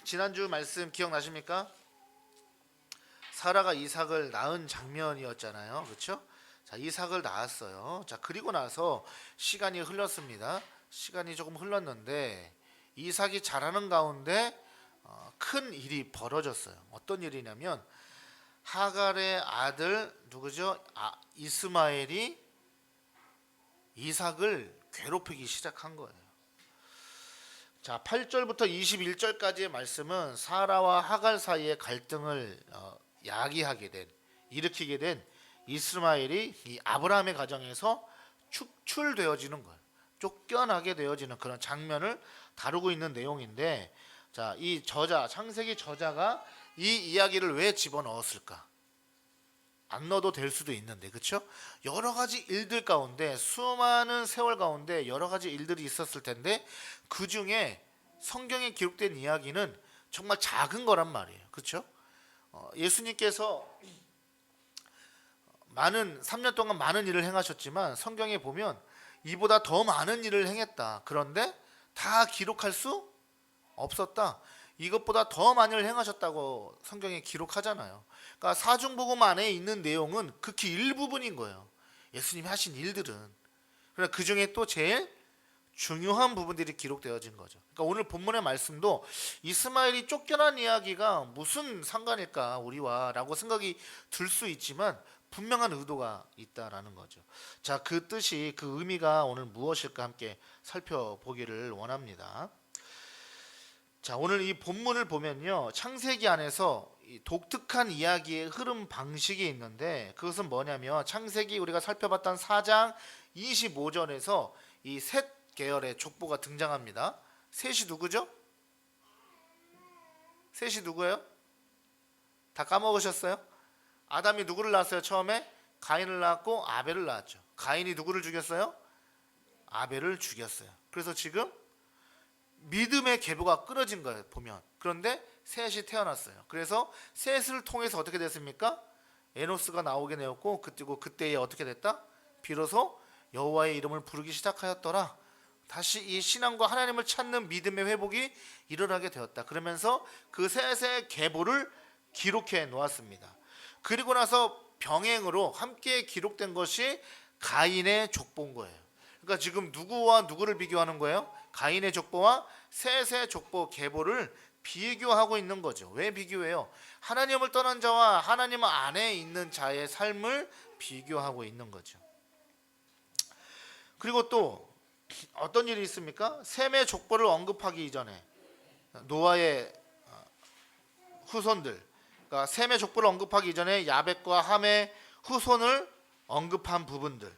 지난주 말씀 기억나십니까? 사라가 이삭을 낳은 장면이었잖아요. 그렇죠? 자, 이삭을 낳았어요. 자, 그리고 나서 시간이 흘렀습니다. 시간이 조금 흘렀는데 이삭이 자라는 가운데 큰 일이 벌어졌어요. 어떤 일이냐면 하갈의 아들 누구죠? 이스마엘이 이삭을 괴롭히기 시작한 거예요. 자, 8절부터 21절까지의 말씀은 사라와 하갈 사이의 갈등을 일으키게 된 이스마엘이 이 아브라함의 가정에서 축출되어지는 거예요. 쫓겨나게 되어지는 그런 장면을 다루고 있는 내용인데, 자, 이 저자, 창세기 저자가 이 이야기를 왜 집어넣었을까? 안 넣어도 될 수도 있는데, 그렇죠? 여러 가지 일들 가운데, 수많은 세월 가운데 여러 가지 일들이 있었을 텐데 그 중에 성경에 기록된 이야기는 정말 작은 거란 말이에요. 그렇죠? 예수님께서 3년 동안 많은 일을 행하셨지만 성경에 보면 이보다 더 많은 일을 행했다. 그런데 다 기록할 수 없었다. 이것보다 더 많은 일을 행하셨다고 성경에 기록하잖아요. 그러니까 사중복음 안에 있는 내용은 극히 일부분인 거예요. 예수님이 하신 일들은. 그러나 그 중에 또 제일 중요한 부분들이 기록되어진 거죠. 그러니까 오늘 본문의 말씀도 이스마엘이 쫓겨난 이야기가 무슨 상관일까 우리와 라고 생각이 들 수 있지만 분명한 의도가 있다라는 거죠. 자, 그 뜻이, 그 의미가 오늘 무엇일까 함께 살펴보기를 원합니다. 자, 오늘 이 본문을 보면요, 창세기 안에서 이 독특한 이야기의 흐름 방식이 있는데 그것은 뭐냐면 창세기 우리가 살펴봤던 4장 25절에서 이 셋 계열의 족보가 등장합니다. 셋이 누구죠? 셋이 누구예요? 다 까먹으셨어요? 아담이 누구를 낳았어요? 처음에 가인을 낳았고 아벨을 낳았죠. 가인이 누구를 죽였어요? 아벨을 죽였어요. 그래서 지금 믿음의 계보가 끊어진 거예요, 보면. 그런데 셋이 태어났어요. 그래서 셋을 통해서 어떻게 됐습니까? 에노스가 나오게 되었고, 그때에 어떻게 됐다? 비로소 여호와의 이름을 부르기 시작하였더라. 다시 이 신앙과 하나님을 찾는 믿음의 회복이 일어나게 되었다. 그러면서 그 셋의 계보를 기록해 놓았습니다. 그리고 나서 병행으로 함께 기록된 것이 가인의 족보인 거예요. 그러니까 지금 누구와 누구를 비교하는 거예요? 가인의 족보와 셋의 족보 계보를 비교하고 있는 거죠. 왜 비교해요? 하나님을 떠난 자와 하나님 안에 있는 자의 삶을 비교하고 있는 거죠. 그리고 또 어떤 일이 있습니까? 셈의 족보를 언급하기 이전에 노아의 후손들, 그러니까 셈의 족보를 언급하기 이전에 야벳과 함의 후손을 언급한 부분들,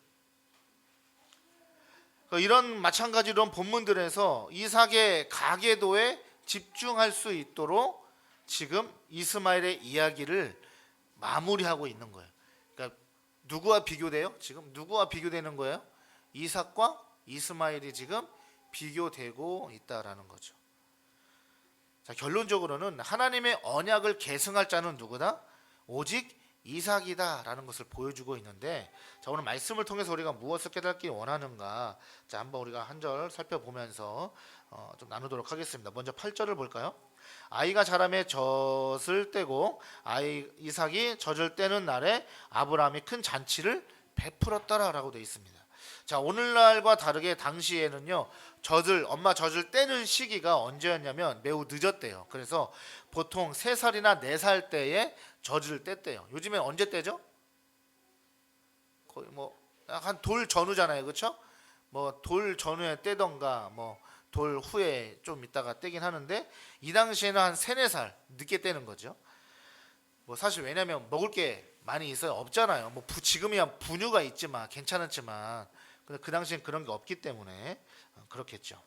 이런 마찬가지로 본문들에서 이삭의 가계도에 집중할 수 있도록 지금 이스마엘의 이야기를 마무리하고 있는 거예요. 그러니까 누구와 비교돼요? 지금 누구와 비교되는 거예요? 이삭과 이스마엘이 지금 비교되고 있다라는 거죠. 자, 결론적으로는 하나님의 언약을 계승할 자는 누구다? 오직 이삭이다라는 것을 보여주고 있는데, 자, 오늘 말씀을 통해서 우리가 무엇을 깨닫기 원하는가? 자, 한번 우리가 한 절 살펴보면서 좀 나누도록 하겠습니다. 먼저 8절을 볼까요? 아이가 자라매 젖을 떼고 이삭이 젖을 떼는 날에 아브라함이 큰 잔치를 베풀었더라라고 되어 있습니다. 자, 오늘날과 다르게 당시에는요, 엄마 젖을 떼는 시기가 언제였냐면 매우 늦었대요. 그래서 보통 3살이나 4살 때에 젖을 뗐대요. 요즘엔 언제 떼죠? 거의 약간 돌 전후잖아요, 그렇죠? 돌 전후에 떼던가 돌 후에 좀 있다가 떼긴 하는데, 이 당시에는 한 3, 4살 늦게 떼는 거죠. 사실 왜냐면 먹을 게 많이 있어요. 없잖아요. 지금이야 분유가 있지만 괜찮았지만, 근데 그 당시엔 그런 게 없기 때문에 그렇겠죠.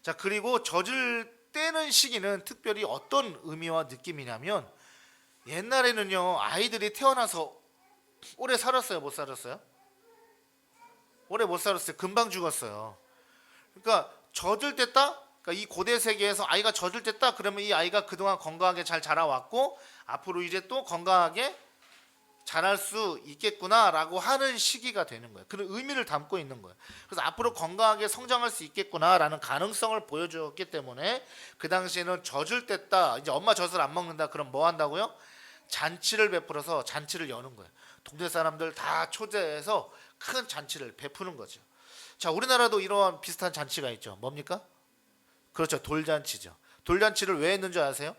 자, 그리고 젖을 떼는 시기는 특별히 어떤 의미와 느낌이냐면, 옛날에는요, 아이들이 태어나서 오래 살았어요, 못 살았어요? 오래 못 살았어요. 금방 죽었어요. 그러니까 젖을 뗐다? 그러니까 이 고대 세계에서 아이가 젖을 뗐다? 그러면 이 아이가 그동안 건강하게 잘 자라왔고 앞으로 이제 또 건강하게 자랄 수 있겠구나라고 하는 시기가 되는 거예요. 그런 의미를 담고 있는 거예요. 그래서 앞으로 건강하게 성장할 수 있겠구나라는 가능성을 보여줬기 때문에 그 당시에는 젖을 뗐다. 이제 엄마 젖을 안 먹는다. 그럼 뭐 한다고요? 잔치를 베풀어서 잔치를 여는 거예요. 동네 사람들 다 초대해서 큰 잔치를 베푸는 거죠. 자, 우리나라도 이러한 비슷한 잔치가 있죠. 뭡니까? 그렇죠. 돌잔치죠. 돌잔치를 왜 했는 줄 아세요?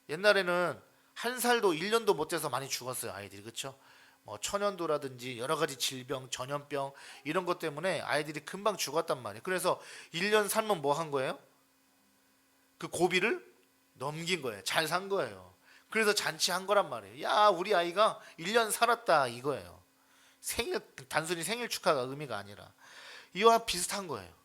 옛날에는 한 살도 1년도 못 돼서 많이 죽었어요, 아이들이. 그렇죠? 뭐 천연두라든지 여러 가지 질병, 전염병 이런 것 때문에 아이들이 금방 죽었단 말이에요. 그래서 1년 살면 뭐 한 거예요? 그 고비를 넘긴 거예요. 잘 산 거예요. 그래서 잔치한 거란 말이에요. 야, 우리 아이가 1년 살았다 이거예요. 생일, 단순히 생일 축하가 의미가 아니라 이와 비슷한 거예요.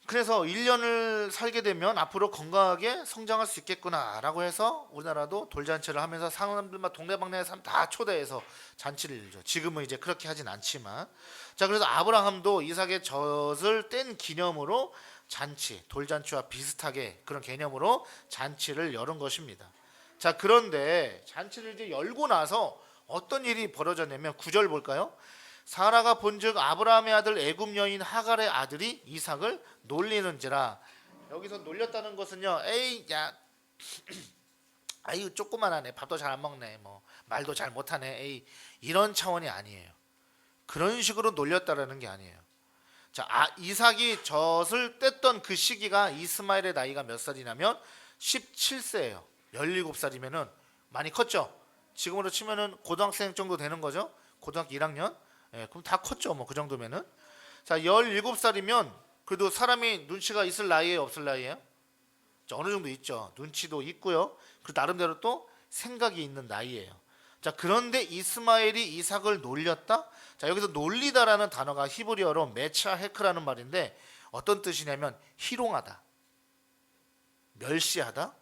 그래서 1년을 살게 되면 앞으로 건강하게 성장할 수 있겠구나라고 해서 우리나라도 돌잔치를 하면서 사람들만 동네방네 사람 다 초대해서 잔치를 열죠. 지금은 이제 그렇게 하진 않지만, 자, 그래서 아브라함도 이삭의 젖을 뗀 기념으로 잔치, 돌잔치와 비슷하게 그런 개념으로 잔치를 열은 것입니다. 자, 그런데 잔치를 이제 열고 나서 어떤 일이 벌어졌냐면 9절 볼까요? 사라가 본즉 아브라함의 아들 애굽 여인 하갈의 아들이 이삭을 놀리는지라. 여기서 놀렸다는 것은요, 에이, 야, 아유, 조그만하네, 밥도 잘 안 먹네, 뭐 말도 잘 못하네, 에이, 이런 차원이 아니에요. 그런 식으로 놀렸다라는 게 아니에요. 자, 이삭이 젖을 뗐던 그 시기가 이스마엘의 나이가 몇 살이냐면 17세예요. 17살이면은 많이 컸죠. 지금으로 치면은 고등학생 정도 되는 거죠. 고등학교 1학년. 예, 그럼 다 컸죠. 뭐 그 정도면은. 자, 17살이면 그래도 사람이 눈치가 있을 나이에요, 없을 나이에요? 자, 어느 정도 있죠. 눈치도 있고요. 그리고 나름대로 또 생각이 있는 나이예요. 자, 그런데 이스마엘이 이삭을 놀렸다? 자, 여기서 놀리다라는 단어가 히브리어로 메차헤크라는 말인데 어떤 뜻이냐면 희롱하다, 멸시하다,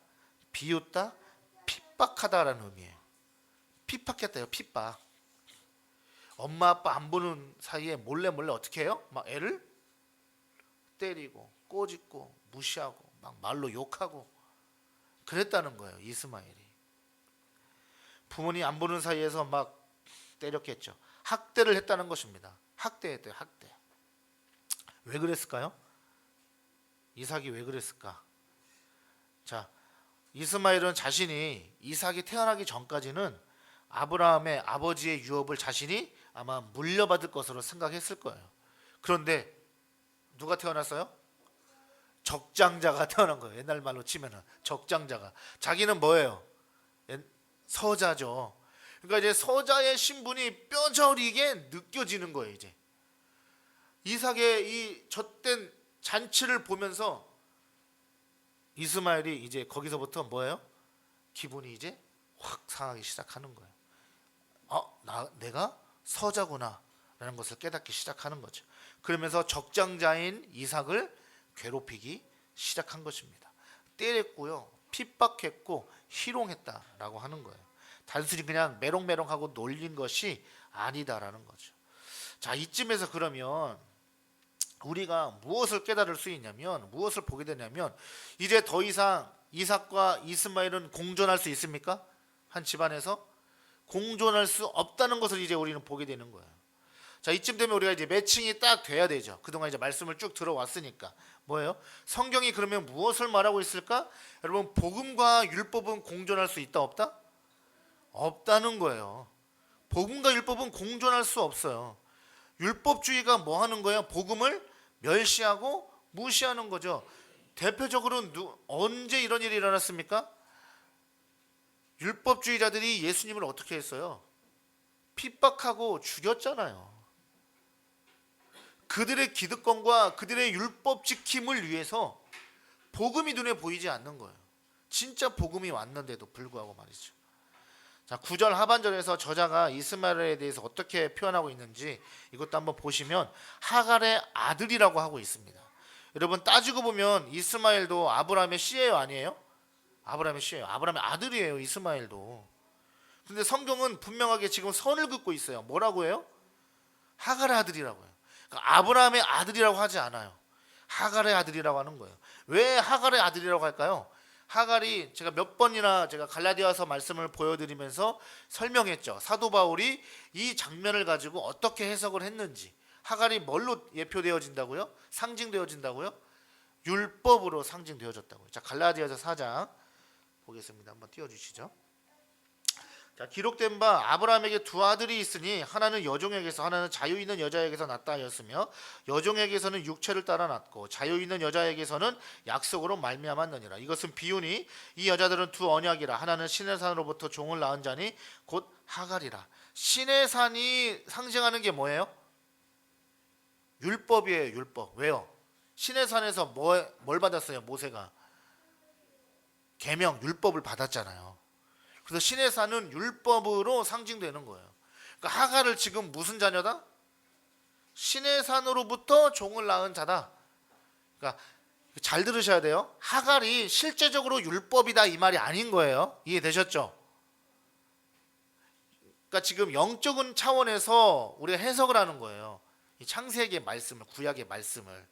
비웃다, 핍박하다라는 의미예요. 핍박했다요, 핍박. 엄마 아빠 안 보는 사이에 몰래 어떻게 해요? 막 애를 때리고 꼬집고 무시하고 막 말로 욕하고 그랬다는 거예요, 이스마엘이. 부모님 안 보는 사이에서 막 때렸겠죠. 학대를 했다는 것입니다. 학대했대요, 학대. 왜 그랬을까요? 이삭이 왜 그랬을까? 자, 이스마엘은 자신이 이삭이 태어나기 전까지는 아브라함의 아버지의 유업을 자신이 아마 물려받을 것으로 생각했을 거예요. 그런데 누가 태어났어요? 적장자가 태어난 거예요. 옛날 말로 치면은 적장자가. 자기는 뭐예요? 서자죠. 그러니까 이제 서자의 신분이 뼈저리게 느껴지는 거예요. 이제 이삭의 이 젖된 잔치를 보면서 이스마엘이 이제 거기서부터 뭐예요? 기분이 이제 확 상하기 시작하는 거예요. 내가 서자구나 라는 것을 깨닫기 시작하는 거죠. 그러면서 적장자인 이삭을 괴롭히기 시작한 것입니다. 때렸고요, 핍박했고 희롱했다라고 하는 거예요. 단순히 그냥 메롱메롱하고 놀린 것이 아니다라는 거죠. 자, 이쯤에서 그러면 우리가 무엇을 깨달을 수 있냐면, 무엇을 보게 되냐면, 이제 더 이상 이삭과 이스마엘은 공존할 수 있습니까? 한 집안에서 공존할 수 없다는 것을 이제 우리는 보게 되는 거예요. 자, 이쯤 되면 우리가 이제 매칭이 딱 돼야 되죠. 그동안 이제 말씀을 쭉 들어왔으니까. 뭐예요? 성경이 그러면 무엇을 말하고 있을까? 여러분, 복음과 율법은 공존할 수 있다, 없다? 없다는 거예요. 복음과 율법은 공존할 수 없어요. 율법주의가 뭐 하는 거예요? 복음을 멸시하고 무시하는 거죠. 대표적으로 언제 이런 일이 일어났습니까? 율법주의자들이 예수님을 어떻게 했어요? 핍박하고 죽였잖아요. 그들의 기득권과 그들의 율법 지킴을 위해서 복음이 눈에 보이지 않는 거예요. 진짜 복음이 왔는데도 불구하고 말이죠. 자, 9절 하반절에서 저자가 이스마엘에 대해서 어떻게 표현하고 있는지 이것도 한번 보시면 하갈의 아들이라고 하고 있습니다. 여러분, 따지고 보면 이스마엘도 아브라함의 씨예요, 아니에요? 아브라함의 씨예요. 아브라함의 아들이에요, 이스마엘도. 근데 성경은 분명하게 지금 선을 긋고 있어요. 뭐라고 해요? 하갈의 아들이라고 해요. 그러니까 아브라함의 아들이라고 하지 않아요. 하갈의 아들이라고 하는 거예요. 왜 하갈의 아들이라고 할까요? 하갈이 제가 몇 번이나 제가 갈라디아서 말씀을 보여드리면서 설명했죠. 사도 바울이 이 장면을 가지고 어떻게 해석을 했는지. 하갈이 뭘로 예표되어진다고요? 상징되어진다고요? 율법으로 상징되어졌다고요. 자, 갈라디아서 4장 보겠습니다. 한번 띄워주시죠. 자, 기록된 바 아브라함에게 두 아들이 있으니 하나는 여종에게서 하나는 자유 있는 여자에게서 났다 하였으며 여종에게서는 육체를 따라 났고 자유 있는 여자에게서는 약속으로 말미암았느니라. 이것은 비유니 이 여자들은 두 언약이라. 하나는 신의 산으로부터 종을 낳은 자니 곧 하갈이라. 신의 산이 상징하는 게 뭐예요? 율법이에요. 율법. 왜요? 신의 산에서 뭘 받았어요? 모세가 계명 율법을 받았잖아요. 그래서 신의 산은 율법으로 상징되는 거예요. 그러니까 하갈을 지금 무슨 자녀다? 신의 산으로부터 종을 낳은 자다. 그러니까 잘 들으셔야 돼요. 하갈이 실제적으로 율법이다 이 말이 아닌 거예요. 이해되셨죠? 그러니까 지금 영적인 차원에서 우리가 해석을 하는 거예요. 이 창세기의 말씀을, 구약의 말씀을.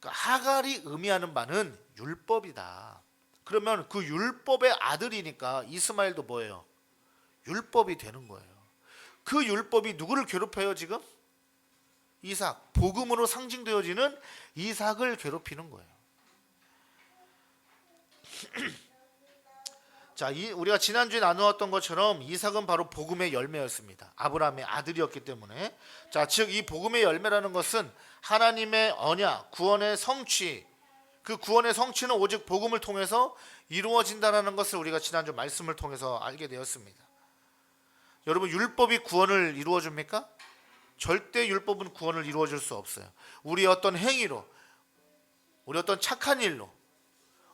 그러니까 하갈이 의미하는 바는 율법이다. 그러면 그 율법의 아들이니까 이스마엘도 뭐예요? 율법이 되는 거예요. 그 율법이 누구를 괴롭혀요 지금? 이삭. 복음으로 상징되어지는 이삭을 괴롭히는 거예요. 자, 우리가 지난주에 나누었던 것처럼 이삭은 바로 복음의 열매였습니다. 아브라함의 아들이었기 때문에. 자, 즉 이 복음의 열매라는 것은 하나님의 언약, 구원의 성취, 그 구원의 성취는 오직 복음을 통해서 이루어진다는 것을 우리가 지난주 말씀을 통해서 알게 되었습니다. 여러분, 율법이 구원을 이루어줍니까? 절대 율법은 구원을 이루어줄 수 없어요. 우리 어떤 행위로, 우리 어떤 착한 일로,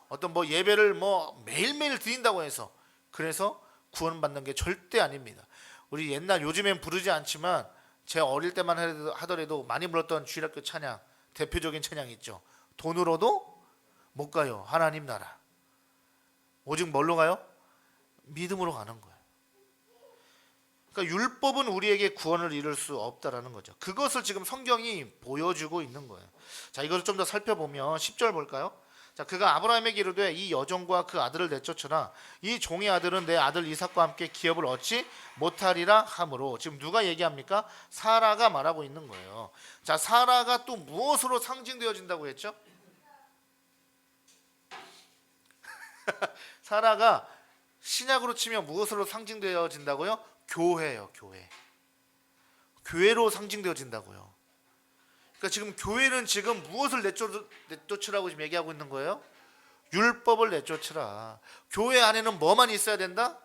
어떤 예배를 매일매일 드린다고 해서 그래서 구원받는 게 절대 아닙니다. 우리 요즘엔 부르지 않지만 제 어릴 때만 하더라도 많이 불렀던 주일학교 찬양, 대표적인 찬양 있죠. 돈으로도 못 가요. 하나님 나라. 오직 뭘로 가요? 믿음으로 가는 거예요. 그러니까 율법은 우리에게 구원을 이룰 수 없다라는 거죠. 그것을 지금 성경이 보여주고 있는 거예요. 자, 이것을 좀 더 살펴보면 10절 볼까요? 자, 그가 아브라함에게 이르되 이 여종과 그 아들을 내쫓으나 이 종의 아들은 내 아들 이삭과 함께 기업을 얻지 못하리라 하므로. 지금 누가 얘기합니까? 사라가 말하고 있는 거예요. 자, 사라가 또 무엇으로 상징되어진다고 했죠? 사라가 신약으로 치면 무엇으로 상징되어진다고요? 교회예요. 교회로 상징되어진다고요. 그러니까 지금 교회는 지금 무엇을 내쫓으라고 지금 얘기하고 있는 거예요? 율법을 내쫓으라. 교회 안에는 뭐만 있어야 된다?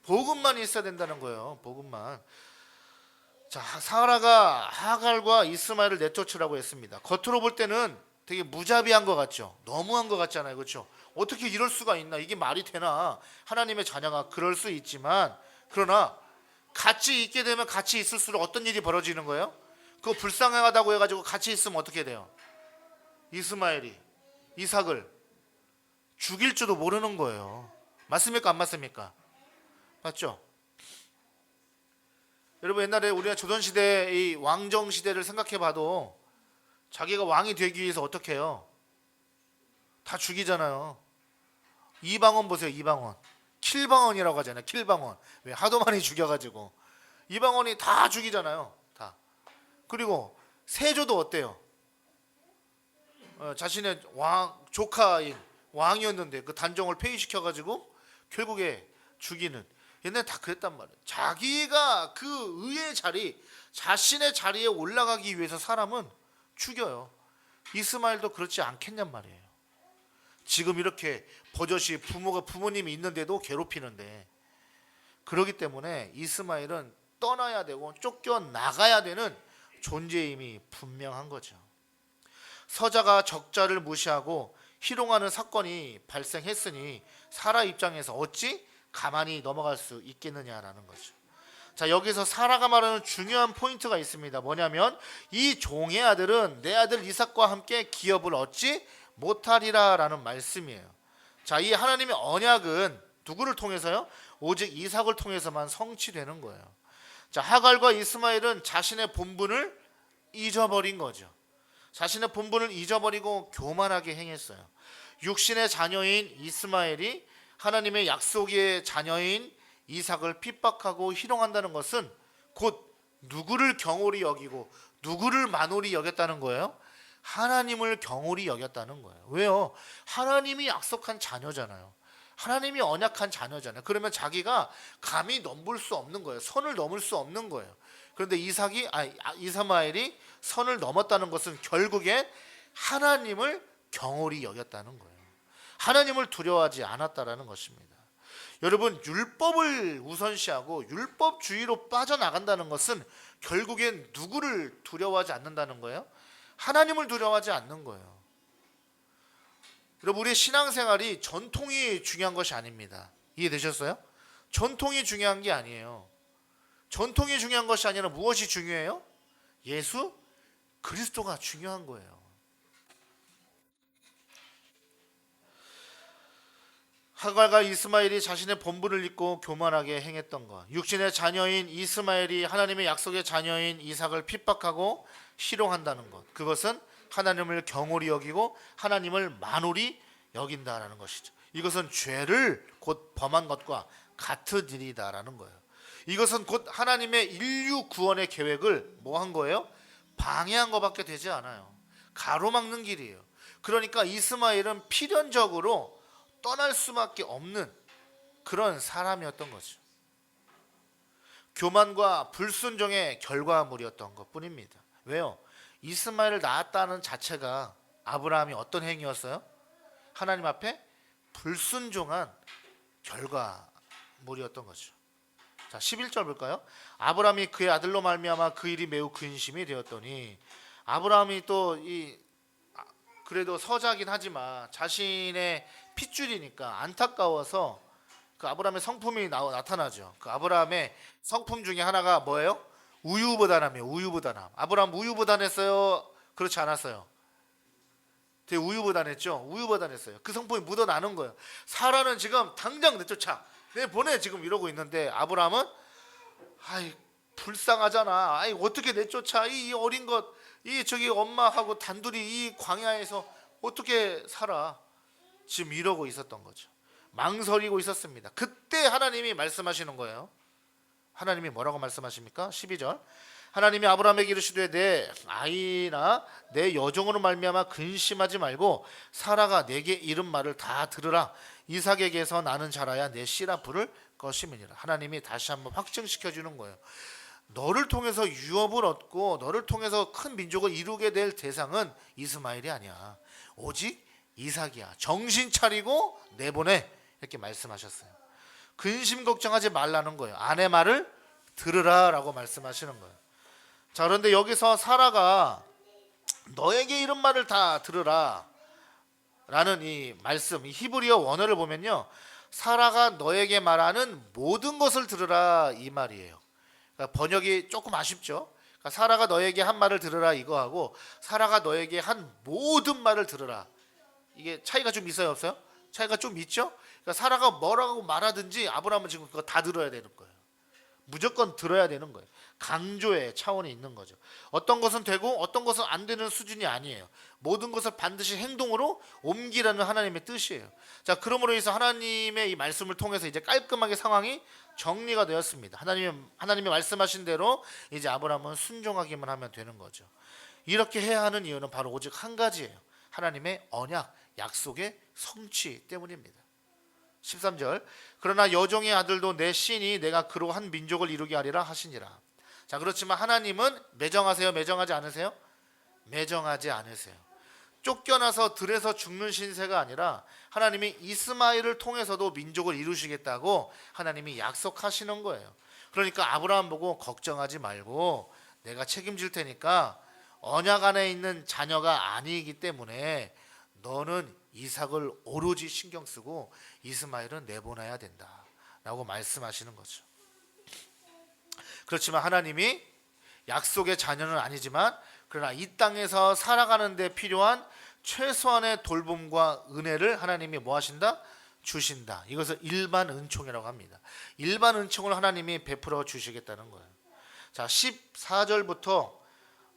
복음만 있어야 된다는 거예요. 복음만. 자, 사라가 하갈과 이스마엘을 내쫓으라고 했습니다. 겉으로 볼 때는 되게 무자비한 것 같죠? 너무한 것 같잖아요. 그렇죠? 어떻게 이럴 수가 있나? 이게 말이 되나? 하나님의 자녀가 그럴 수 있지만, 그러나 같이 있게 되면 같이 있을수록 어떤 일이 벌어지는 거예요? 그거 불쌍하다고 해가지고 같이 있으면 어떻게 돼요? 이스마엘이 이삭을 죽일 줄도 모르는 거예요. 맞습니까? 안 맞습니까? 맞죠? 여러분, 옛날에 우리가 조선시대 이 왕정시대를 생각해봐도 자기가 왕이 되기 위해서 어떻게 해요? 다 죽이잖아요. 이방원 보세요. 이방원. 킬방원이라고 하잖아요. 킬방원. 왜? 하도 많이 죽여가지고 이방원이 다 죽이잖아요. 다. 그리고 세조도 어때요? 자신의 조카인 왕이었는데 그 단종을 폐위시켜가지고 결국에 죽이는. 옛날에 다 그랬단 말이에요. 자기가 그 의의 자리, 자신의 자리에 올라가기 위해서 사람은 죽여요. 이스마엘도 그렇지 않겠냔 말이에요. 지금 이렇게 버젓이 부모님이 있는데도 괴롭히는데, 그렇기 때문에 이스마엘은 떠나야 되고 쫓겨나가야 되는 존재임이 분명한 거죠. 서자가 적자를 무시하고 희롱하는 사건이 발생했으니 사라 입장에서 어찌 가만히 넘어갈 수 있겠느냐라는 거죠. 자, 여기서 사라가 말하는 중요한 포인트가 있습니다. 뭐냐면 이 종의 아들은 내 아들 이삭과 함께 기업을 얻지 못하리라 라는 말씀이에요. 자, 이 하나님의 언약은 누구를 통해서요? 오직 이삭을 통해서만 성취되는 거예요. 자, 하갈과 이스마엘은 자신의 본분을 잊어버린 거죠. 자신의 본분을 잊어버리고 교만하게 행했어요. 육신의 자녀인 이스마엘이 하나님의 약속의 자녀인 이삭을 핍박하고 희롱한다는 것은 곧 누구를 경홀히 여기고 누구를 만홀히 여겼다는 거예요? 하나님을 경홀히 여겼다는 거예요. 왜요? 하나님이 약속한 자녀잖아요. 하나님이 언약한 자녀잖아요. 그러면 자기가 감히 넘볼 수 없는 거예요. 선을 넘을 수 없는 거예요. 그런데 이스마엘이 선을 넘었다는 것은 결국엔 하나님을 경홀히 여겼다는 거예요. 하나님을 두려워하지 않았다라는 것입니다. 여러분, 율법을 우선시하고 율법주의로 빠져나간다는 것은 결국엔 누구를 두려워하지 않는다는 거예요? 하나님을 두려워하지 않는 거예요. 여러분, 우리의 신앙생활이 전통이 중요한 것이 아닙니다. 이해되셨어요? 전통이 중요한 게 아니에요. 전통이 중요한 것이 아니라 무엇이 중요해요? 예수 그리스도가 중요한 거예요. 하갈과 이스마엘이 자신의 본분을 잊고 교만하게 행했던 것, 육신의 자녀인 이스마엘이 하나님의 약속의 자녀인 이삭을 핍박하고 희롱한다는 것, 그것은 하나님을 경홀히 여기고 하나님을 만홀히 여긴다라는 것이죠. 이것은 죄를 곧 범한 것과 같은 일이다라는 거예요. 이것은 곧 하나님의 인류 구원의 계획을 뭐 한 거예요? 방해한 것밖에 되지 않아요. 가로막는 길이에요. 그러니까 이스마엘은 필연적으로 떠날 수밖에 없는 그런 사람이었던 거죠. 교만과 불순종의 결과물이었던 것뿐입니다. 왜요? 이스마엘을 낳았다는 자체가 아브라함이 어떤 행위였어요? 하나님 앞에 불순종한 결과물이었던 거죠. 자, 11절 볼까요? 아브라함이 그의 아들로 말미암아 그 일이 매우 근심이 되었더니, 아브라함이 또 그래도 서자긴 하지만 자신의 핏줄이니까 안타까워서 그 아브라함의 성품이 나타나죠. 그 아브라함의 성품 중에 하나가 뭐예요? 우유부단함이에요. 우유부단함. 아브라함 우유부단했어요? 그렇지 않았어요? 되게 우유부단했죠. 우유부단했어요. 그 성품이 묻어나는 거예요. 사라는 지금 당장 내쫓아, 내보내, 지금 이러고 있는데 아브라함은 아이 불쌍하잖아. 아이 어떻게 내쫓아, 이 어린 것, 이 저기 엄마하고 단둘이 이 광야에서 어떻게 살아, 지금 이러고 있었던 거죠. 망설이고 있었습니다. 그때 하나님이 말씀하시는 거예요. 하나님이 뭐라고 말씀하십니까? 12절. 하나님이 아브라함에게 이르시되 내 아이나 내 여종으로 말미암아 근심하지 말고 사라가 내게 이른 말을 다 들으라. 이삭에게서 나는 자라야 내 씨라 부를 것임이니라. 하나님이 다시 한번 확증시켜 주는 거예요. 너를 통해서 유업을 얻고 너를 통해서 큰 민족을 이루게 될 대상은 이스마엘이 아니야. 오직 이삭이야. 정신 차리고 내보내. 이렇게 말씀하셨어요. 근심 걱정하지 말라는 거예요. 아내 말을 들으라 라고 말씀하시는 거예요. 자, 그런데 여기서 사라가 너에게 이런 말을 다 들으라 라는 이 말씀, 이 히브리어 원어를 보면요, 사라가 너에게 말하는 모든 것을 들으라 이 말이에요. 그러니까 번역이 조금 아쉽죠. 그러니까 사라가 너에게 한 말을 들으라 이거하고 사라가 너에게 한 모든 말을 들으라, 이게 차이가 좀 있어요, 없어요? 차이가 좀 있죠. 그러니까 사라가 뭐라고 말하든지 아브라함은 지금 그거 다 들어야 되는 거예요. 무조건 들어야 되는 거예요. 강조의 차원이 있는 거죠. 어떤 것은 되고 어떤 것은 안 되는 수준이 아니에요. 모든 것을 반드시 행동으로 옮기라는 하나님의 뜻이에요. 자, 그러므로 해서 하나님의 이 말씀을 통해서 이제 깔끔하게 상황이 정리가 되었습니다. 하나님이 말씀하신 대로 이제 아브라함은 순종하기만 하면 되는 거죠. 이렇게 해야 하는 이유는 바로 오직 한 가지예요. 하나님의 언약, 약속의 성취 때문입니다. 13절. 그러나 여종의 아들도 내 씨니 내가 그로 한 민족을 이루게 하리라 하시니라. 자, 그렇지만 하나님은 매정하세요? 매정하지 않으세요? 매정하지 않으세요. 쫓겨나서 들에서 죽는 신세가 아니라 하나님이 이스마엘을 통해서도 민족을 이루시겠다고 하나님이 약속하시는 거예요. 그러니까 아브라함 보고 걱정하지 말고 내가 책임질 테니까 언약 안에 있는 자녀가 아니기 때문에 너는 이삭을 오로지 신경 쓰고 이스마엘은 내보내야 된다 라고 말씀하시는 거죠. 그렇지만 하나님이 약속의 자녀는 아니지만 그러나 이 땅에서 살아가는 데 필요한 최소한의 돌봄과 은혜를 하나님이 뭐 하신다? 주신다. 이것을 일반 은총이라고 합니다. 일반 은총을 하나님이 베풀어 주시겠다는 거예요. 자, 14절부터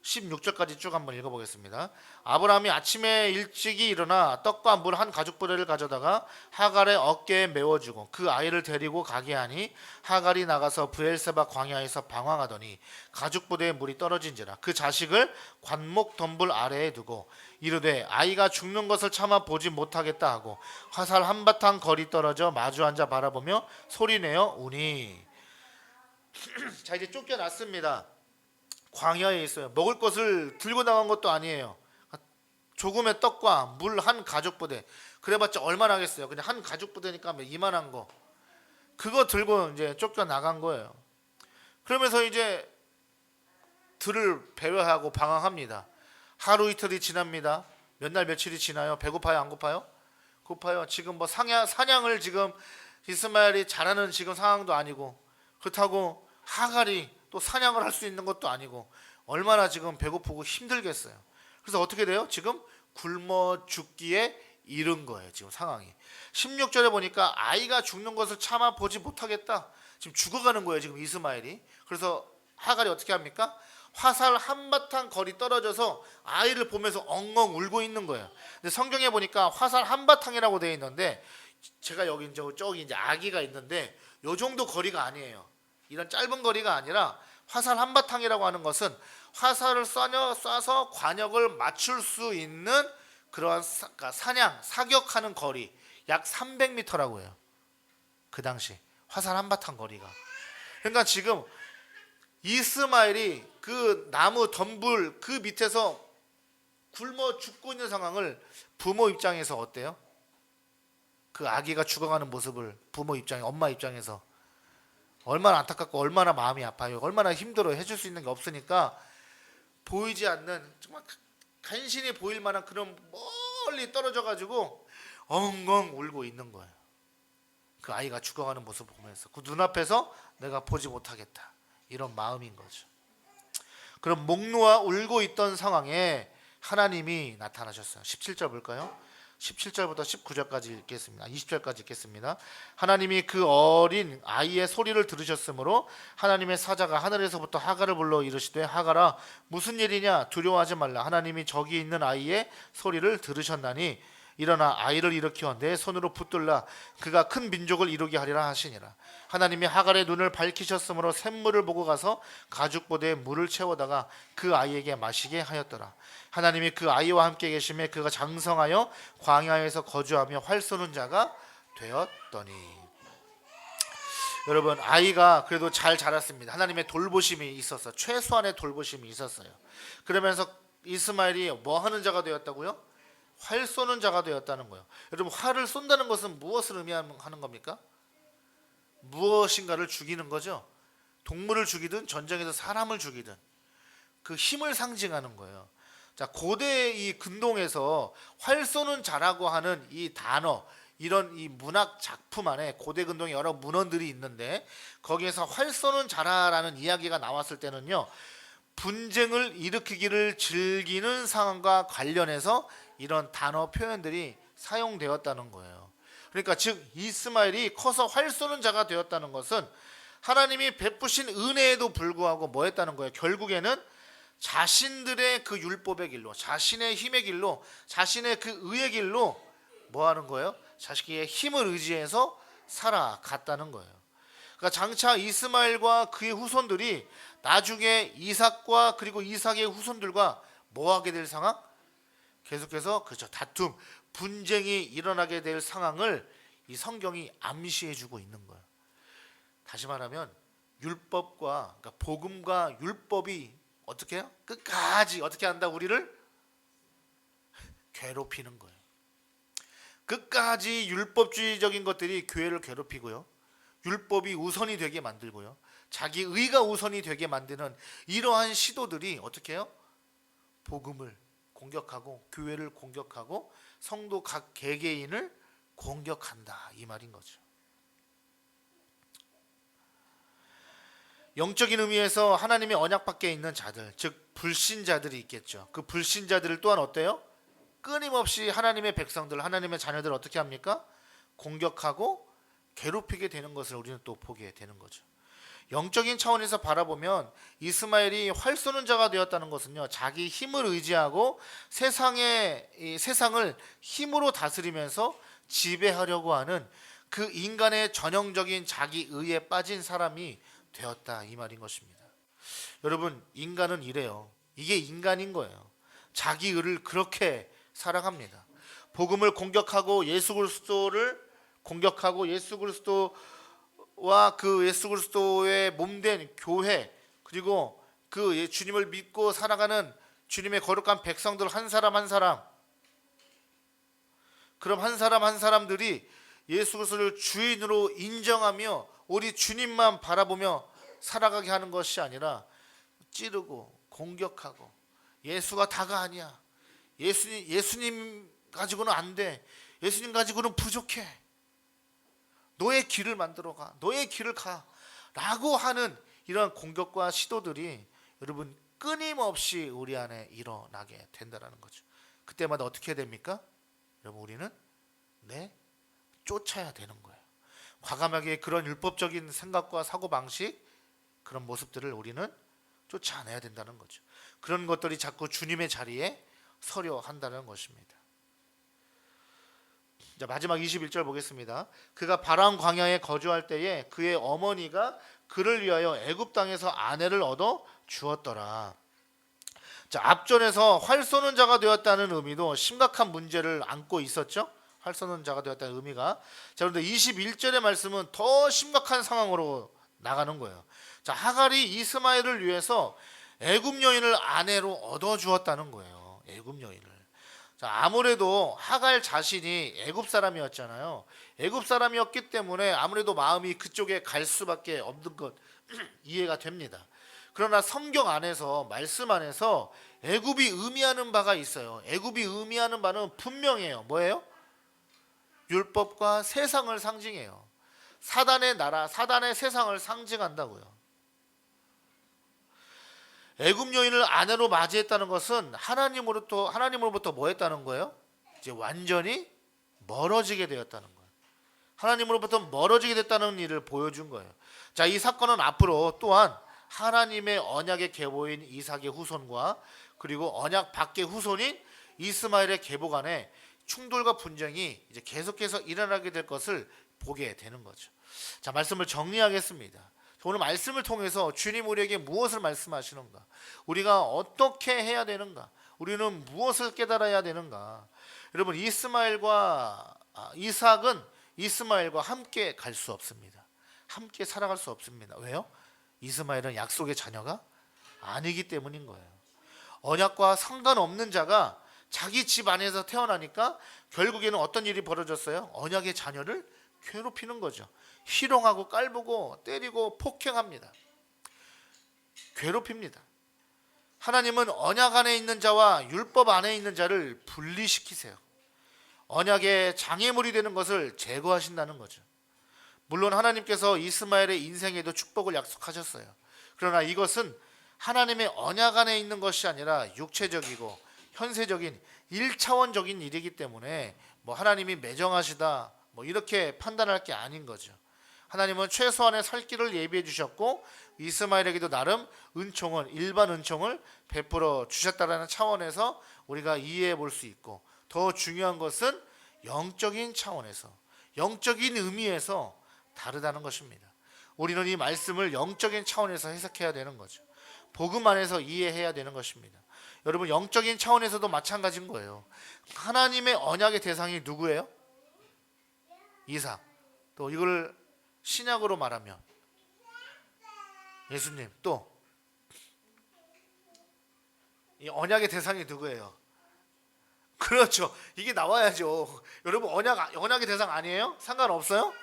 16절까지 쭉 한번 읽어보겠습니다. 아브라함이 아침에 일찍이 일어나 떡과 물 한 가죽부대를 가져다가 하갈의 어깨에 메워주고 그 아이를 데리고 가게 하니 하갈이 나가서 브엘세바 광야에서 방황하더니 가죽부대에 물이 떨어진지라 그 자식을 관목 덤불 아래에 두고 이르되 아이가 죽는 것을 참아 보지 못하겠다 하고 화살 한바탕 거리 떨어져 마주 앉아 바라보며 소리내어 우니. 자, 이제 쫓겨났습니다. 광야에 있어요. 먹을 것을 들고 나간 것도 아니에요. 조금의 떡과 물 한 가죽부대. 그래봤자 얼마나 하겠어요. 그냥 한 가죽부대니까 이만한 거. 그거 들고 이제 쫓겨나간 거예요. 그러면서 이제 들을 배회하고 방황합니다. 하루 이틀이 지납니다. 몇 날 며칠이 지나요. 배고파요, 안 고파요? 고파요. 지금 뭐 사냥을 지금 이스마엘이 잘하는 지금 상황도 아니고, 그렇다고 하갈이 또 사냥을 할 수 있는 것도 아니고 얼마나 지금 배고프고 힘들겠어요. 그래서 어떻게 돼요? 지금 굶어 죽기에 이른 거예요. 지금 상황이. 16절에 보니까 아이가 죽는 것을 참아 보지 못하겠다. 지금 죽어가는 거예요. 지금 이스마엘이. 그래서 하갈이 어떻게 합니까? 화살 한바탕 거리 떨어져서 아이를 보면서 엉엉 울고 있는 거예요. 근데 성경에 보니까 화살 한바탕이라고 되어 있는데 제가 여기 저기 이제 아기가 있는데 요 정도 거리가 아니에요. 이런 짧은 거리가 아니라 화살 한바탕이라고 하는 것은 화살을 쏴서 관역을 맞출 수 있는 그러한 사격하는 거리 약 300m라고 해요. 그 당시 화살 한바탕 거리가. 그러니까 지금 이스마엘이 그 나무 덤불 그 밑에서 굶어 죽고 있는 상황을 부모 입장에서 어때요? 그 아기가 죽어가는 모습을 부모 입장에 엄마 입장에서 얼마나 안타깝고 얼마나 마음이 아파요. 얼마나 힘들어요. 해줄 수 있는 게 없으니까 보이지 않는 정말 간신히 보일 만한 그런 멀리 떨어져 가지고 엉엉 울고 있는 거예요. 그 아이가 죽어가는 모습을 보면서 그 눈앞에서 내가 보지 못하겠다. 이런 마음인 거죠. 그럼 목 놓아 울고 있던 상황에 하나님이 나타나셨어요. 17절 볼까요? 17절부터 19절까지 읽겠습니다. 20절까지 읽겠습니다. 하나님이 그 어린 아이의 소리를 들으셨으므로 하나님의 사자가 하늘에서부터 하갈을 불러 이르시되 하갈아 무슨 일이냐 두려워하지 말라. 하나님이 저기 있는 아이의 소리를 들으셨나니 일어나 아이를 일으켜 내 손으로 붙들라. 그가 큰 민족을 이루게 하리라 하시니라. 하나님이 하갈의 눈을 밝히셨으므로 샘물을 보고 가서 가죽보대에 물을 채워다가 그 아이에게 마시게 하였더라. 하나님이 그 아이와 함께 계심에 그가 장성하여 광야에서 거주하며 활 쏘는 자가 되었더니. 여러분 아이가 그래도 잘 자랐습니다. 하나님의 돌보심이 있었어요. 최소한의 돌보심이 있었어요. 그러면서 이스마엘이 뭐 하는 자가 되었다고요? 활 쏘는 자가 되었다는 거예요. 여러분 활을 쏜다는 것은 무엇을 의미하는 겁니까? 무엇인가를 죽이는 거죠. 동물을 죽이든 전쟁에서 사람을 죽이든 그 힘을 상징하는 거예요. 자, 고대 이 근동에서 활 쏘는 자라고 하는 이 단어, 이런 이 문학 작품 안에 고대 근동에 여러 문헌들이 있는데 거기에서 활 쏘는 자라라는 이야기가 나왔을 때는요, 분쟁을 일으키기를 즐기는 상황과 관련해서 이런 단어 표현들이 사용되었다는 거예요. 그러니까 즉 이스마엘이 커서 활 쏘는 자가 되었다는 것은 하나님이 베푸신 은혜에도 불구하고 뭐 했다는 거예요? 결국에는 자신들의 그 율법의 길로, 자신의 힘의 길로, 자신의 그 의의 길로 뭐 하는 거예요? 자신의 힘을 의지해서 살아갔다는 거예요. 그러니까 장차 이스마엘과 그의 후손들이 나중에 이삭과 그리고 이삭의 후손들과 뭐 하게 될 상황? 계속해서 그렇죠. 다툼, 분쟁이 일어나게 될 상황을 이 성경이 암시해주고 있는 거예요. 다시 말하면 율법과 그러니까 복음과 율법이 어떻게 해요? 끝까지 어떻게 한다? 우리를 괴롭히는 거예요. 끝까지 율법주의적인 것들이 교회를 괴롭히고요. 율법이 우선이 되게 만들고요. 자기 의가 우선이 되게 만드는 이러한 시도들이 어떻게 해요? 복음을 공격하고 교회를 공격하고 성도 각 개개인을 공격한다 이 말인 거죠. 영적인 의미에서 하나님의 언약 밖에 있는 자들, 즉 불신자들이 있겠죠. 그 불신자들을 또한 어때요? 끊임없이 하나님의 백성들, 하나님의 자녀들을 어떻게 합니까? 공격하고 괴롭히게 되는 것을 우리는 또 보게 되는 거죠. 영적인 차원에서 바라보면 이스마엘이 활 쏘는 자가 되었다는 것은요, 자기 힘을 의지하고 이 세상을 힘으로 다스리면서 지배하려고 하는 그 인간의 전형적인 자기 의에 빠진 사람이 되었다, 이 말인 것입니다. 여러분, 인간은 이래요. 이게 인간인 거예요. 자기 의를 그렇게 살아갑니다. 복음을 공격하고 예수 그리스도를 공격하고 예수 그리스도와 그 예수 그리스도의 몸된 교회, 그리고 그 주님을 믿고 살아가는 주님의 거룩한 백성들 한 사람 한 사람, 그럼 한 사람 한 사람들이 예수 그리스도를 주인으로 인정하며 우리 주님만 바라보며 살아가게 하는 것이 아니라 찌르고 공격하고 예수가 다가 아니야, 예수님 가지고는 안 돼, 예수님 가지고는 부족해, 너의 길을 만들어가, 너의 길을 가 라고 하는 이러한 공격과 시도들이 여러분 끊임없이 우리 안에 일어나게 된다는 거죠. 그때마다 어떻게 해야 됩니까? 여러분, 우리는 쫓아야 되는 거예요. 과감하게 그런 율법적인 생각과 사고방식, 그런 모습들을 우리는 쫓아내야 된다는 거죠. 그런 것들이 자꾸 주님의 자리에 서려 한다는 것입니다. 자, 마지막 21절 보겠습니다. 그가 바람 광야에 거주할 때에 그의 어머니가 그를 위하여 애굽 땅에서 아내를 얻어 주었더라. 자, 앞전에서 활 쏘는 자가 되었다는 의미도 심각한 문제를 안고 있었죠. 활 쏘는 자가 되었다는 의미가. 자, 그런데 21절의 말씀은 더 심각한 상황으로 나가는 거예요. 자, 하갈이 이스마엘을 위해서 애굽 여인을 아내로 얻어 주었다는 거예요. 애굽 여인을. 자, 아무래도 하갈 자신이 애굽 사람이었잖아요. 애굽 사람이었기 때문에 아무래도 마음이 그쪽에 갈 수밖에 없는 것 이해가 됩니다. 그러나 성경 안에서, 말씀 안에서 애굽이 의미하는 바가 있어요. 애굽이 의미하는 바는 분명해요. 뭐예요? 율법과 세상을 상징해요. 사단의 나라, 사단의 세상을 상징한다고요. 애굽 여인을 아내로 맞이했다는 것은 하나님으로부터 뭐 했다는 거예요? 이제 완전히 멀어지게 되었다는 거예요. 하나님으로부터 멀어지게 됐다는 일을 보여준 거예요. 자, 이 사건은 앞으로 또한 하나님의 언약의 계보인 이삭의 후손과 그리고 언약 밖의 후손인 이스마엘의 계보 간의 충돌과 분쟁이 이제 계속해서 일어나게 될 것을 보게 되는 거죠. 자, 말씀을 정리하겠습니다. 오늘 말씀을 통해서 주님 우리에게 무엇을 말씀하시는가? 우리가 어떻게 해야 되는가? 우리는 무엇을 깨달아야 되는가? 여러분, 이삭은 이스마엘과 함께 갈 수 없습니다. 함께 살아갈 수 없습니다. 왜요? 이스마엘은 약속의 자녀가 아니기 때문인 거예요. 언약과 상관없는 자가 자기 집 안에서 태어나니까 결국에는 어떤 일이 벌어졌어요? 언약의 자녀를 괴롭히는 거죠. 희롱하고 깔보고 때리고 폭행합니다. 괴롭힙니다. 하나님은 언약 안에 있는 자와 율법 안에 있는 자를 분리시키세요. 언약의 장애물이 되는 것을 제거하신다는 거죠. 물론 하나님께서 이스마엘의 인생에도 축복을 약속하셨어요. 그러나 이것은 하나님의 언약 안에 있는 것이 아니라 육체적이고 현세적인 1차원적인 일이기 때문에 하나님이 매정하시다 이렇게 판단할 게 아닌 거죠. 하나님은 최소한의 살 길을 예비해 주셨고 이스마엘에게도 나름 일반 은총을 베풀어 주셨다라는 차원에서 우리가 이해해 볼 수 있고, 더 중요한 것은 영적인 차원에서, 영적인 의미에서 다르다는 것입니다. 우리는 이 말씀을 영적인 차원에서 해석해야 되는 거죠. 복음 안에서 이해해야 되는 것입니다. 여러분, 영적인 차원에서도 마찬가지인 거예요. 하나님의 언약의 대상이 누구예요? 이삭. 또 이걸 신약으로 말하면 예수님. 또 이 언약의 대상이 누구예요? 그렇죠. 이게 나와야죠. 여러분, 언약의 대상 아니에요? 상관없어요?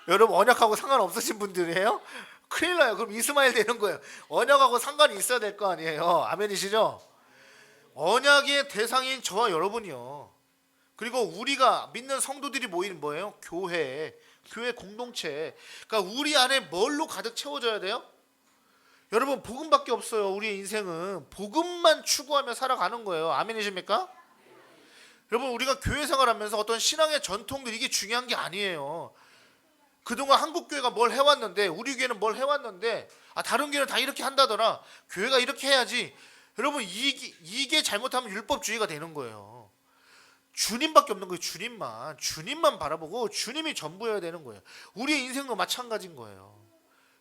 여러분, 언약하고 상관없으신 분들이에요? 큰일 나요. 그럼 이스마엘 되는 거예요. 언약하고 상관이 있어야 될 거 아니에요. 아멘이시죠? 언약의 대상인 저와 여러분이요. 그리고 우리가 믿는 성도들이 모이는 뭐예요? 교회 공동체. 그러니까 우리 안에 뭘로 가득 채워져야 돼요? 여러분, 복음밖에 없어요. 우리의 인생은 복음만 추구하며 살아가는 거예요. 아멘이십니까? 여러분, 우리가 교회 생활하면서 어떤 신앙의 전통들, 이게 중요한 게 아니에요. 그동안 한국 교회가 뭘 해왔는데, 우리 교회는 뭘 해왔는데, 다른 교회는 다 이렇게 한다더라, 교회가 이렇게 해야지. 여러분, 이게 잘못하면 율법주의가 되는 거예요. 주님밖에 없는 거예요. 주님만 바라보고 주님이 전부여야 되는 거예요. 우리의 인생도 마찬가지인 거예요.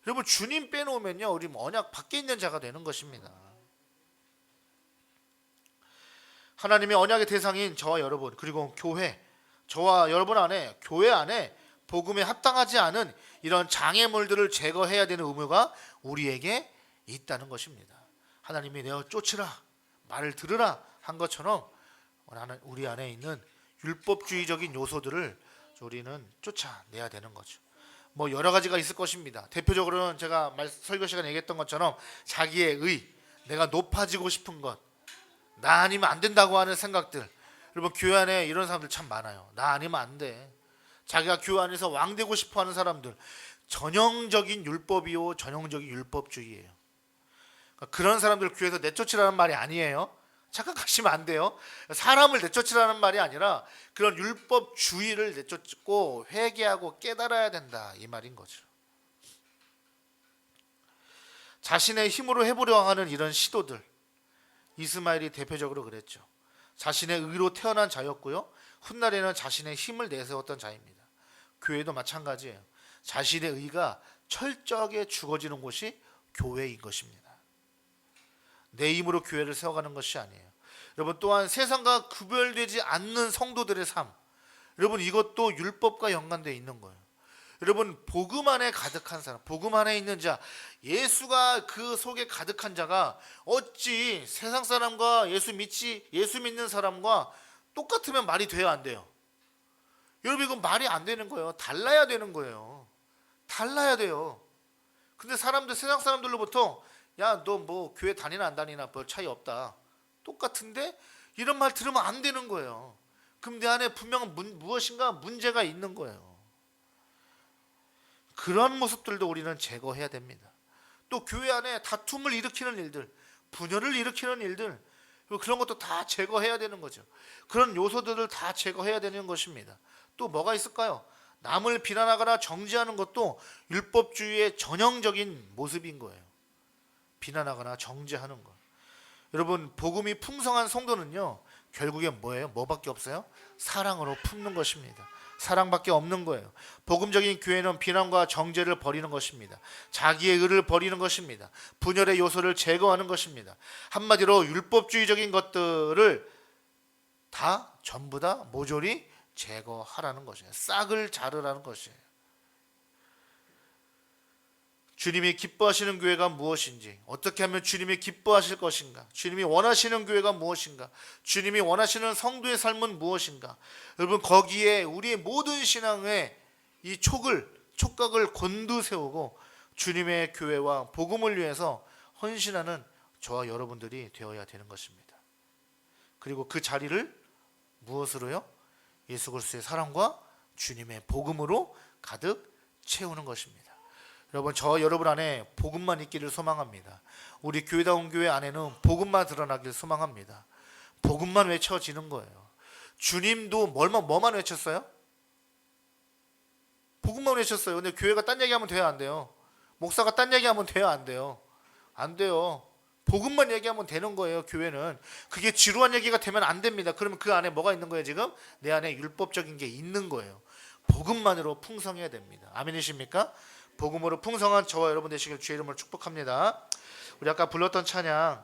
여러분, 주님 빼놓으면요, 우리 언약 밖에 있는 자가 되는 것입니다. 하나님의 언약의 대상인 저와 여러분, 그리고 교회, 저와 여러분 안에, 교회 안에 복음에 합당하지 않은 이런 장애물들을 제거해야 되는 의무가 우리에게 있다는 것입니다. 하나님이 내어 쫓으라, 말을 들으라 한 것처럼 우리 안에 있는 율법주의적인 요소들을 우리는 쫓아내야 되는 거죠. 뭐 여러 가지가 있을 것입니다. 대표적으로는 제가 설교 시간에 얘기했던 것처럼 자기의 의, 내가 높아지고 싶은 것, 나 아니면 안 된다고 하는 생각들. 여러분, 교회 안에 이런 사람들 참 많아요. 나 아니면 안 돼. 자기가 교회 안에서 왕 되고 싶어 하는 사람들, 전형적인 율법이요, 전형적인 율법주의예요. 그러니까 그런 사람들 교회에서 내쫓으라는 말이 아니에요. 착각하시면 안 돼요. 사람을 내쫓으라는 말이 아니라 그런 율법주의를 내쫓고 회개하고 깨달아야 된다, 이 말인 거죠. 자신의 힘으로 해보려 하는 이런 시도들, 이스마엘이 대표적으로 그랬죠. 자신의 의로 태어난 자였고요, 훗날에는 자신의 힘을 내세웠던 자입니다. 교회도 마찬가지예요. 자신의 의가 철저하게 죽어지는 곳이 교회인 것입니다. 내 힘으로 교회를 세워가는 것이 아니에요. 여러분, 또한 세상과 구별되지 않는 성도들의 삶, 여러분, 이것도 율법과 연관되어 있는 거예요. 여러분, 복음 안에 가득한 사람, 복음 안에 있는 자, 예수가 그 속에 가득한 자가 어찌 세상 사람과 예수 믿는 사람과 똑같으면 말이 돼야 안 돼요? 여러분, 이건 말이 안 되는 거예요. 달라야 되는 거예요. 달라야 돼요. 근데 세상 사람들로부터 야, 너 뭐 교회 다니나 안 다니나 별 차이 없다, 똑같은데, 이런 말 들으면 안 되는 거예요. 그럼 내 안에 분명 무엇인가 문제가 있는 거예요. 그런 모습들도 우리는 제거해야 됩니다. 또 교회 안에 다툼을 일으키는 일들, 분열을 일으키는 일들, 그런 것도 다 제거해야 되는 거죠. 그런 요소들을 다 제거해야 되는 것입니다. 또 뭐가 있을까요? 남을 비난하거나 정죄하는 것도 율법주의의 전형적인 모습인 거예요. 비난하거나 정죄하는 것. 여러분, 복음이 풍성한 성도는요, 결국엔 뭐예요? 뭐밖에 없어요? 사랑으로 품는 것입니다. 사랑밖에 없는 거예요. 복음적인 교회는 비난과 정죄를 버리는 것입니다. 자기의 의를 버리는 것입니다. 분열의 요소를 제거하는 것입니다. 한마디로 율법주의적인 것들을 다 전부 다 모조리 제거하라는 것이에요. 싹을 자르라는 것이에요. 주님이 기뻐하시는 교회가 무엇인지, 어떻게 하면 주님이 기뻐하실 것인가, 주님이 원하시는 교회가 무엇인가, 주님이 원하시는 성도의 삶은 무엇인가, 여러분, 거기에 우리의 모든 신앙의 이 촉각을 곤두세우고 주님의 교회와 복음을 위해서 헌신하는 저와 여러분들이 되어야 되는 것입니다. 그리고 그 자리를 무엇으로요? 예수 그리스도의 사랑과 주님의 복음으로 가득 채우는 것입니다. 여러분, 저 여러분 안에 복음만 있기를 소망합니다. 우리 교회다운 교회 안에는 복음만 드러나기를 소망합니다. 복음만 외쳐지는 거예요. 주님도 뭐만 외쳤어요? 복음만 외쳤어요. 근데 교회가 딴 얘기하면 돼요, 안 돼요? 목사가 딴 얘기하면 돼요, 안 돼요? 안 돼요. 복음만 얘기하면 되는 거예요. 교회는 그게 지루한 얘기가 되면 안 됩니다. 그러면 그 안에 뭐가 있는 거예요? 지금 내 안에 율법적인 게 있는 거예요. 복음만으로 풍성해야 됩니다. 아멘이십니까? 복음으로 풍성한 저와 여러분 되시길 주의 이름으로 축복합니다. 우리 아까 불렀던 찬양